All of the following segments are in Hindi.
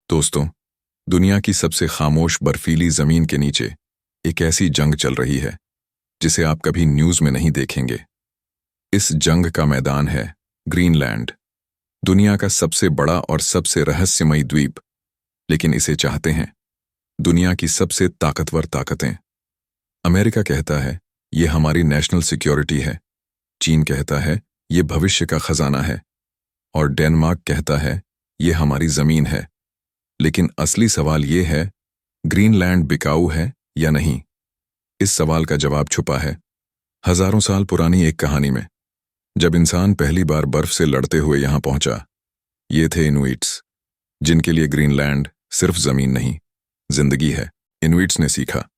दोस्तों, दुनिया की सबसे खामोश बर्फीली जमीन के नीचे एक ऐसी जंग चल रही है जिसे आप कभी न्यूज में नहीं देखेंगे। इस जंग का मैदान है ग्रीनलैंड, दुनिया का सबसे बड़ा और सबसे रहस्यमयी द्वीप। लेकिन इसे चाहते हैं दुनिया की सबसे ताकतवर ताकतें। अमेरिका कहता है ये हमारी नेशनल सिक्योरिटी है, चीन कहता है ये भविष्य का खजाना है, और डेनमार्क कहता है ये हमारी जमीन है। लेकिन असली सवाल ये है, ग्रीनलैंड बिकाऊ है या नहीं? इस सवाल का जवाब छुपा है हजारों साल पुरानी एक कहानी में। जब इंसान पहली बार बर्फ से लड़ते हुए यहां पहुंचा, ये थे इनुइट्स, जिनके लिए ग्रीनलैंड सिर्फ जमीन नहीं, जिंदगी है। इनुइट्स ने सीखा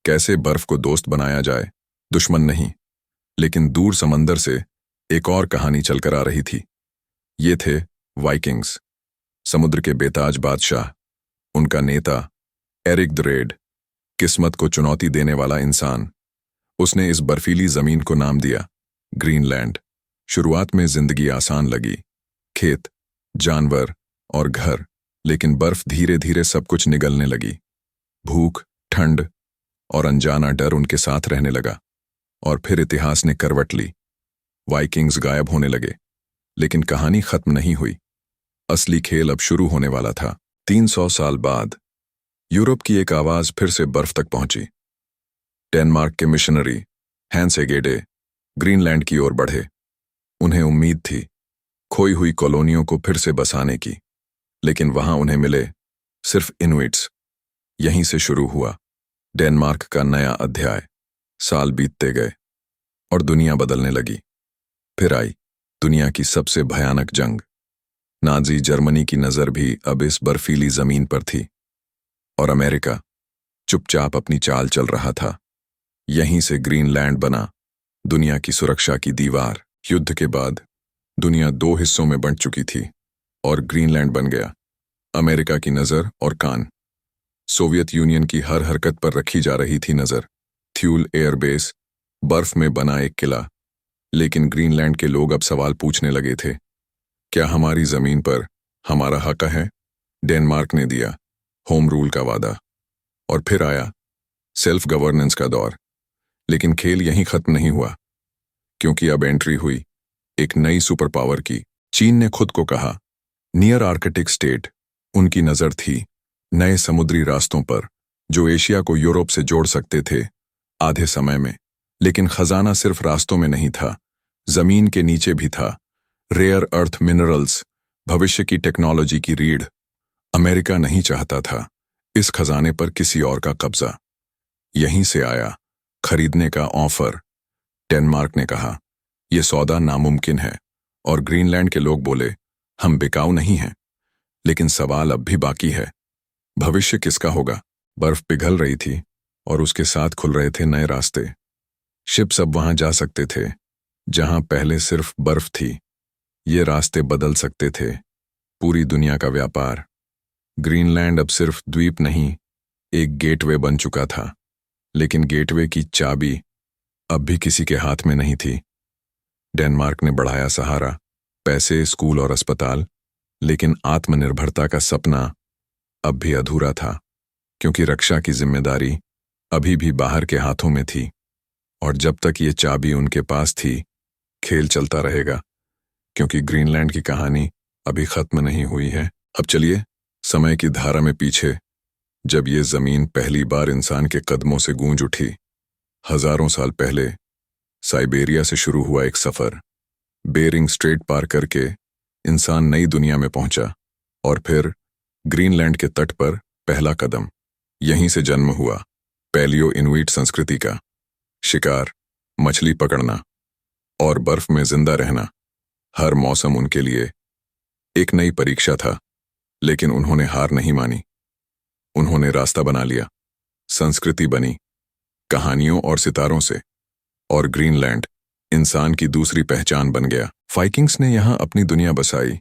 कैसे बर्फ को दोस्त बनाया जाए, दुश्मन नहीं। लेकिन दूर समंदर से एक और कहानी चलकर आ रही थी। ये थे वाइकिंग्स, समुद्र के बेताज बादशाह। उनका नेता एरिक द रेड, किस्मत को चुनौती देने वाला इंसान। उसने इस बर्फीली जमीन को नाम दिया ग्रीनलैंड। शुरुआत में जिंदगी आसान लगी, खेत, जानवर और घर। लेकिन बर्फ धीरे धीरे सब कुछ निगलने लगी। भूख, ठंड और अनजाना डर उनके साथ रहने लगा। और फिर इतिहास ने करवट ली। वाइकिंग्स गायब होने लगे, लेकिन कहानी खत्म नहीं हुई। असली खेल अब शुरू होने वाला था। 300 साल बाद यूरोप की एक आवाज फिर से बर्फ तक पहुंची। डेनमार्क के मिशनरी हैंस एगेडे ग्रीनलैंड की ओर बढ़े। उन्हें उम्मीद थी खोई हुई कॉलोनियों को फिर से बसाने की, लेकिन वहां उन्हें मिले सिर्फ इनुइट्स। यहीं से शुरू हुआ डेनमार्क का नया अध्याय। साल बीतते गए और दुनिया बदलने लगी। फिर आई दुनिया की सबसे भयानक जंग। नाजी जर्मनी की नजर भी अब इस बर्फीली जमीन पर थी, और अमेरिका चुपचाप अपनी चाल चल रहा था। यहीं से ग्रीनलैंड बना दुनिया की सुरक्षा की दीवार। युद्ध के बाद दुनिया दो हिस्सों में बंट चुकी थी, और ग्रीनलैंड बन गया अमेरिका की नजर और कान। सोवियत यूनियन की हर हरकत पर रखी जा रही थी नजर। थ्यूल एयरबेस, बर्फ में बना एक किला। लेकिन ग्रीनलैंड के लोग अब सवाल पूछने लगे थे, क्या हमारी जमीन पर हमारा हक है? डेनमार्क ने दिया होम रूल का वादा, और फिर आया सेल्फ गवर्नेंस का दौर। लेकिन खेल यहीं खत्म नहीं हुआ, क्योंकि अब एंट्री हुई एक नई सुपर पावर की। चीन ने खुद को कहा नियर आर्कटिक स्टेट। उनकी नजर थी नए समुद्री रास्तों पर, जो एशिया को यूरोप से जोड़ सकते थे आधे समय में। लेकिन खजाना सिर्फ रास्तों में नहीं था, जमीन के नीचे भी था। रेयर अर्थ मिनरल्स, भविष्य की टेक्नोलॉजी की रीढ़। अमेरिका नहीं चाहता था इस खजाने पर किसी और का कब्जा। यहीं से आया खरीदने का ऑफर। डेनमार्क ने कहा यह सौदा नामुमकिन है, और ग्रीनलैंड के लोग बोले हम बिकाऊ नहीं हैं। लेकिन सवाल अब भी बाकी है, भविष्य किसका होगा? बर्फ पिघल रही थी, और उसके साथ खुल रहे थे नए रास्ते। शिप्स अब वहां जा सकते थे जहां पहले सिर्फ बर्फ थी। ये रास्ते बदल सकते थे पूरी दुनिया का व्यापार। ग्रीनलैंड अब सिर्फ द्वीप नहीं, एक गेटवे बन चुका था। लेकिन गेटवे की चाबी अब भी किसी के हाथ में नहीं थी। डेनमार्क ने बढ़ाया सहारा, पैसे, स्कूल और अस्पताल। लेकिन आत्मनिर्भरता का सपना अब भी अधूरा था, क्योंकि रक्षा की जिम्मेदारी अभी भी बाहर के हाथों में थी। और जब तक ये चाबी उनके पास थी, खेल चलता रहेगा, क्योंकि ग्रीनलैंड की कहानी अभी खत्म नहीं हुई है। अब चलिए समय की धारा में पीछे, जब ये जमीन पहली बार इंसान के कदमों से गूंज उठी। हजारों साल पहले साइबेरिया से शुरू हुआ एक सफर। बेरिंग स्ट्रेट पार करके इंसान नई दुनिया में पहुंचा, और फिर ग्रीनलैंड के तट पर पहला कदम। यहीं से जन्म हुआ पैलियो इनुइट संस्कृति का। शिकार, मछली पकड़ना और बर्फ में जिंदा रहना, हर मौसम उनके लिए एक नई परीक्षा था। लेकिन उन्होंने हार नहीं मानी। उन्होंने रास्ता बना लिया। संस्कृति बनी कहानियों और सितारों से, और ग्रीनलैंड इंसान की दूसरी पहचान बन गया। वाइकिंग्स ने यहां अपनी दुनिया बसाई,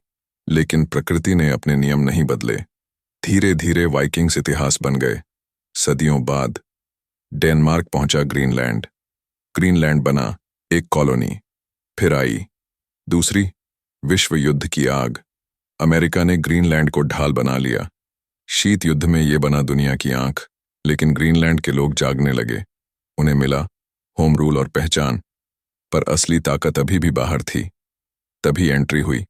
लेकिन प्रकृति ने अपने नियम नहीं बदले। धीरे धीरे वाइकिंग्स इतिहास बन गए। सदियों बाद डेनमार्क पहुंचा ग्रीनलैंड। ग्रीनलैंड बना एक कॉलोनी। फिर आई दूसरी, विश्व युद्ध की आग। अमेरिका ने ग्रीनलैंड को ढाल बना लिया। शीत युद्ध में ये बना दुनिया की आंख, लेकिन ग्रीनलैंड के लोग जागने लगे। उन्हें मिला होम रूल और पहचान, पर असली ताकत अभी भी बाहर थी। तभी एंट्री हुई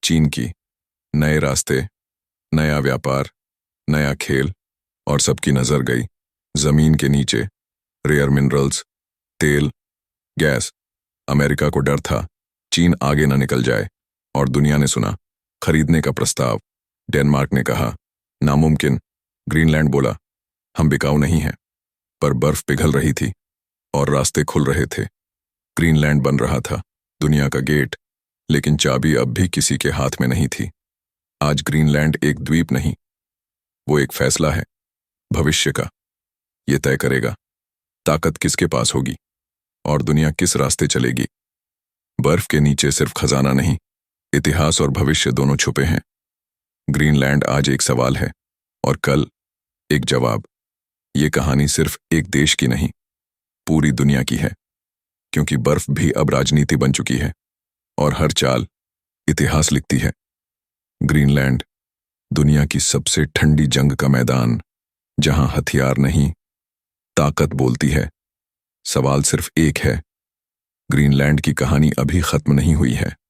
चीन की। नए रास्ते, नया व्यापार, नया खेल, और सबकी नजर गई जमीन के नीचे। रेयर मिनरल्स, तेल, गैस। अमेरिका को डर था चीन आगे न निकल जाए, और दुनिया ने सुना खरीदने का प्रस्ताव। डेनमार्क ने कहा नामुमकिन। ग्रीनलैंड बोला हम बिकाऊ नहीं हैं। पर बर्फ पिघल रही थी और रास्ते खुल रहे थे। ग्रीनलैंड बन रहा था दुनिया का गेट, लेकिन चाबी अब भी किसी के हाथ में नहीं थी। आज ग्रीनलैंड एक द्वीप नहीं, वो एक फैसला है भविष्य का। ये तय करेगा ताकत किसके पास होगी और दुनिया किस रास्ते चलेगी। बर्फ के नीचे सिर्फ खजाना नहीं, इतिहास और भविष्य दोनों छुपे हैं। ग्रीनलैंड आज एक सवाल है और कल एक जवाब। ये कहानी सिर्फ एक देश की नहीं, पूरी दुनिया की है, क्योंकि बर्फ भी अब राजनीति बन चुकी है और हर चाल इतिहास लिखती है। ग्रीनलैंड, दुनिया की सबसे ठंडी जंग का मैदान, जहां हथियार नहीं, ताकत बोलती है। सवाल सिर्फ एक है, ग्रीनलैंड की कहानी अभी खत्म नहीं हुई है।